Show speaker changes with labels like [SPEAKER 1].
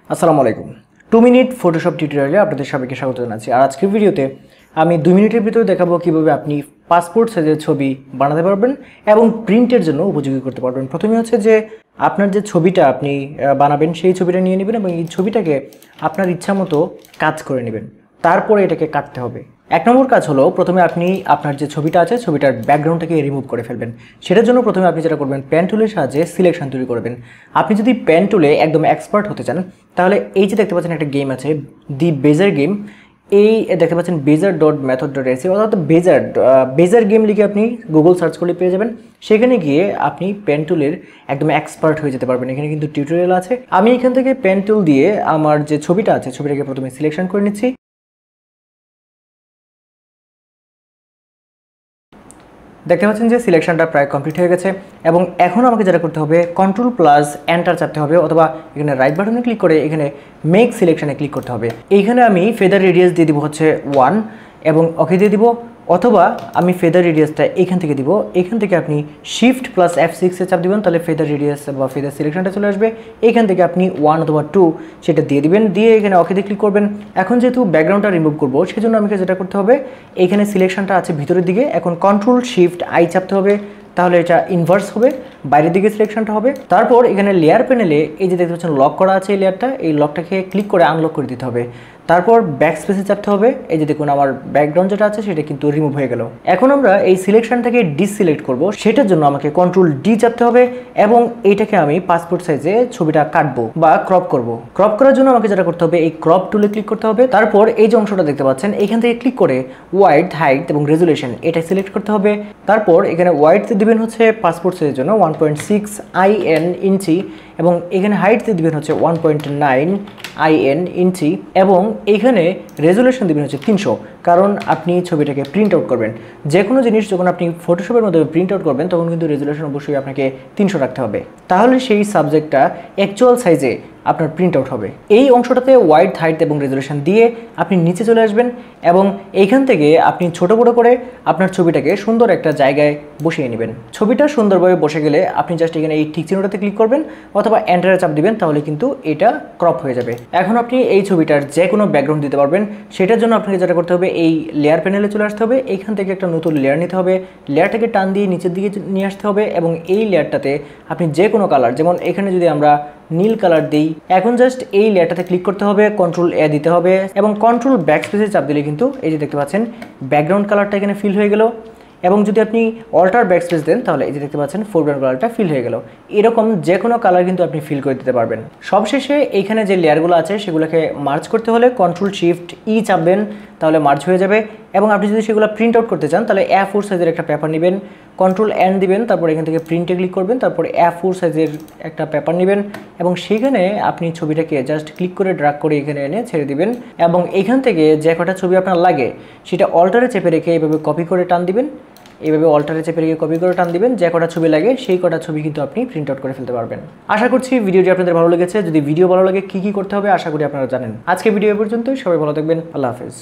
[SPEAKER 1] আসসালামু আলাইকুম। 2 minute Photoshop টিউটোরিয়ালে আপনাদের সবাইকে স্বাগত জানাচ্ছি। আর আজকের ভিডিওতে আমি 2 মিনিটের ভিতরে দেখাবো কিভাবে আপনি পাসপোর্ট সাইজের ছবি বানাতে পারবেন এবং প্রিন্টের জন্য উপযোগী করতে পারবেন। প্রথমে হচ্ছে যে আপনার যে ছবিটা আপনি বানাবেন সেই ছবিটা নিয়ে নেবেন এবং এই ছবিটাকে আপনার ইচ্ছামতো কাজ করে নেবেন। তারপরে এটাকে কাটতে হবে। 1 নম্বর কাজ হলো প্রথমে আপনি আপনার যে ছবিটা আছে ছবিটার ব্যাকগ্রাউন্ডটাকে রিমুভ করে ফেলবেন। সেটার জন্য প্রথমে আপনি যেটা করবেন পেন টুলের সাহায্যে সিলেকশন তৈরি করবেন। আপনি যদি পেন টুলে একদম এক্সপার্ট হতে চান তাহলে এই যে দেখতে পাচ্ছেন একটা গেম আছে দি বেজার গেম, এই দেখতে পাচ্ছেন bezier.method.se অর্থাৎ বেজার গেম লিখে আপনি গুগল সার্চ করলে পেয়ে যাবেন। সেখানে গিয়ে আপনি পেন টুলের একদম এক্সপার্ট হয়ে যেতে পারবেন। এখানে কিন্তু টিউটোরিয়াল আছে। আমি এখান থেকে পেন টুল দিয়ে আমার যে ছবিটা আছে ছবিটাকে প্রথমে সিলেকশন করে নিচ্ছি। দেখতে পাচ্ছেন যে সিলেকশনটা প্রায় কমপ্লিট হয়ে গেছে এবং এখন আমাকে যেটা করতে হবে Ctrl+Enter চাপতে হবে অথবা এখানে রাইট বাটনে ক্লিক করে এখানে মেক সিলেকশনে ক্লিক করতে হবে। এইখানে আমি ফেদার রেডিয়াস দিয়ে দিব হচ্ছে 1 এবং ওকে দিয়ে দিব, অথবা আমি ফেদার রেডিয়াসটা এখান থেকে দিব। এখান থেকে আপনি Shift+F6 এ চাপ দিবেন, তাহলে ফেদার রেডিয়াস বা ফেদার সিলেকশনটা চলে আসবে। এখান থেকে আপনি 1 অথবা 2 সেটা দিয়ে দিবেন, দিয়ে এখানে ওকে দিয়ে ক্লিক করবেন। এখন যেহেতু ব্যাকগ্রাউন্ডটা রিমুভ করবো সেজন্য আমাকে যেটা করতে হবে এখানে সিলেকশনটা আছে ভিতরের দিকে, এখন Ctrl+Shift+I চাপতে হবে, তাহলে এটা ইনভার্স হবে, বাইরের দিকে সিলেকশনটা হবে। তারপর এখানে লেয়ার প্যানেলে এই যে দেখতে পাচ্ছেন লক করা আছে এই লেয়ারটা, এই লকটাকে ক্লিক করে আনলক করে দিতে হবে। তারপর ব্যাক স্পেসে চাপতে হবে। এই যে দেখুন আমার ব্যাকগ্রাউন্ড যেটা আছে সেটা কিন্তু রিমুভ হয়ে গেল। এখন আমরা এই সিলেকশনটাকে ডিসিলেক্ট করব, সেটার জন্য আমাকে Ctrl+D চাপতে হবে এবং এইটাকে আমি পাসপোর্ট সাইজে ছবিটা কাটবো বা ক্রপ করব। ক্রপ করার জন্য আমাকে যেটা করতে হবে এই ক্রপ টুলে ক্লিক করতে হবে। তারপর এই যে অংশটা দেখতে পাচ্ছেন এখান থেকে ক্লিক করে ওয়াইড, হাইট এবং রেজুলেশন এটা সিলেক্ট করতে হবে। তারপর এখানে ওয়াইড দিবেন হচ্ছে পাসপোর্ট সাইজের জন্য 1.6 IN ইঞ্চি এবং এখানে হাইট দিবেন হচ্ছে 1.9 IN ইঞ্চি এবং এইখানে রেজুলেশন দিবেন হচ্ছে 300, কারণ আপনি ছবিটাকে প্রিন্ট আউট করবেন। যে কোনো জিনিস যখন আপনি ফটোশপের মধ্যে প্রিন্ট আউট করবেন তখন কিন্তু রেজুলেশন অবশ্যই আপনাকে 300 রাখতে হবে, তাহলে সেই সাবজেক্টটা অ্যাকচুয়াল সাইজে আপনার প্রিন্ট আউট হবে। এই অংশটাতে ওয়াইড, হাইট এবং রেজুলেশন দিয়ে আপনি নিচে চলে আসবেন এবং এইখান থেকে আপনি ছোট বড় করে আপনার ছবিটাকে সুন্দর একটা জায়গায় বসিয়ে নেবেন। ছবিটা সুন্দরভাবে বসে গেলে আপনি জাস্ট এখানে এই টিক চিহ্নটাতে ক্লিক করবেন অথবা এন্টারে চাপ দিবেন, তাহলে কিন্তু এটা ক্রপ হয়ে যাবে। এখন আপনি এই ছবিটার যে কোনো ব্যাকগ্রাউন্ড দিতে পারবেন। সেটার জন্য আপনাকে যেটা করতে হবে এই লেয়ার প্যানেলে চলে আসতে হবে, এইখান থেকে একটা নতুন লেয়ার নিতে হবে, লেয়ারটাকে টান দিয়ে নিচের দিকে নিয়ে আসতে হবে এবং এই লেয়ারটাতে আপনি যে কোনো কালার, যেমন এখানে যদি আমরা নীল কালার দিই, এখন জাস্ট এই লেয়ারটাতে ক্লিক করতে হবে, Ctrl+A দিতে হবে এবং Ctrl ব্যাকস্পেসে চাপ দিলে কিন্তু এই যে দেখতে পাচ্ছেন ব্যাকগ্রাউন্ড কালারটা এখানে ফিল হয়ে গেল। এবং যদি আপনি অল্টার ব্যাকস্পেস দেন তাহলে এই যে দেখতে পাচ্ছেন ফোরগ্রাউন্ড কালারটা ফিল হয়ে গেল। এরকম যে কোনো কালার কিন্তু আপনি ফিল করে দিতে পারবেন। সবশেষে এইখানে যে লেয়ারগুলো আছে সেগুলোকে মার্জ করতে হলে Ctrl+Shift+E চাপবেন, তাহলে মার্জ হয়ে যাবে। এবং আপনি যদি সেগুলো প্রিন্ট আউট করতে চান তাহলে A4 সাইজের একটা পেপার নেবেন, Ctrl+N দিবেন, তারপর এখান থেকে প্রিন্টে ক্লিক করবেন, তারপর A4 সাইজের একটা পেপার নেবেন এবং সেখানে আপনি ছবিটাকে জাস্ট ক্লিক করে ড্র্যাগ করে এখানে এনে ছেড়ে দিবেন এবং এখান থেকে যে কটা ছবি আপনার লাগে সেটা অল্টারে চেপে রেখে এইভাবে কপি করে টান দিবেন। এইভাবে অল্টারে চেপে রেখে কপি করে টান দিবেন, যে কটা ছবি লাগে সেই কটা ছবি কিন্তু আপনি প্রিন্ট আউট করে ফেলতে পারবেন। আশা করছি ভিডিওটি আপনাদের ভালো লেগেছে। যদি ভিডিও ভালো লাগে কী কী করতে হবে আশা করি আপনারা জানেন। আজকে ভিডিও পর্যন্তই, সবাই ভালো থাকবেন। আল্লাহ হাফেজ।